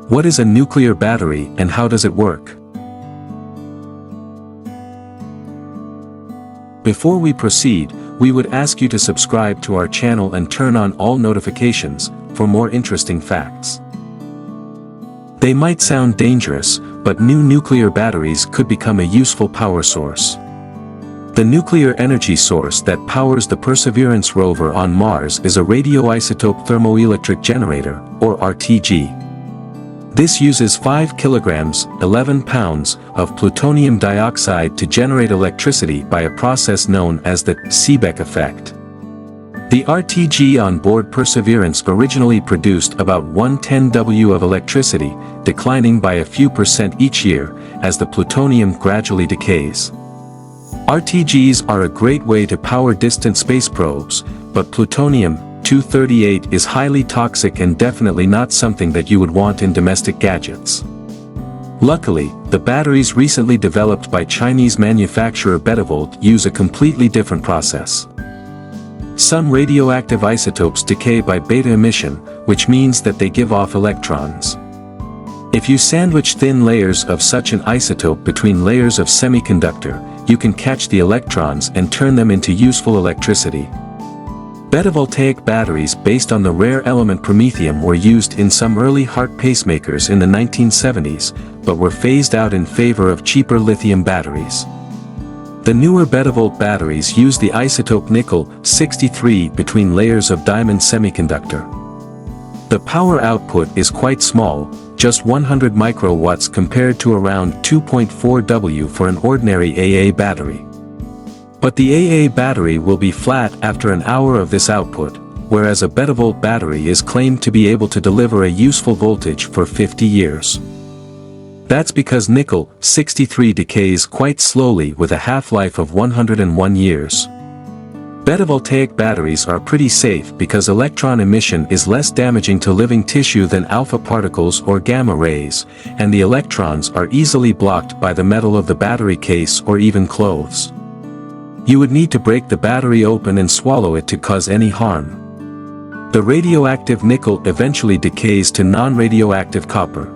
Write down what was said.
What is a nuclear battery and how does it work? Before we proceed, we would ask you to subscribe to our channel and turn on all notifications for more interesting facts. They might sound dangerous, but new nuclear batteries could become a useful power source. The nuclear energy source that powers the Perseverance rover on Mars is a radioisotope thermoelectric generator, or RTG. This uses 5 kilograms, 11 pounds, of plutonium dioxide to generate electricity by a process known as the Seebeck effect. The RTG on board Perseverance originally produced about 110 W of electricity, declining by a few percent each year, as the plutonium gradually decays. RTGs are a great way to power distant space probes, but plutonium-238 is highly toxic and definitely not something that you would want in domestic gadgets. Luckily, the batteries recently developed by Chinese manufacturer Betavolt use a completely different process. Some radioactive isotopes decay by beta emission, which means that they give off electrons. If you sandwich thin layers of such an isotope between layers of semiconductor, you can catch the electrons and turn them into useful electricity. Betavoltaic batteries based on the rare element promethium were used in some early heart pacemakers in the 1970s, but were phased out in favor of cheaper lithium batteries. The newer Betavolt batteries use the isotope nickel-63 between layers of diamond semiconductor. The power output is quite small, just 100 microwatts compared to around 2.4 W for an ordinary AA battery. But the AA battery will be flat after an hour of this output, whereas a Betavolt battery is claimed to be able to deliver a useful voltage for 50 years. That's because nickel-63 decays quite slowly with a half-life of 101 years. Betavoltaic batteries are pretty safe because electron emission is less damaging to living tissue than alpha particles or gamma rays, and the electrons are easily blocked by the metal of the battery case or even clothes. You would need to break the battery open and swallow it to cause any harm. The radioactive nickel eventually decays to non-radioactive copper.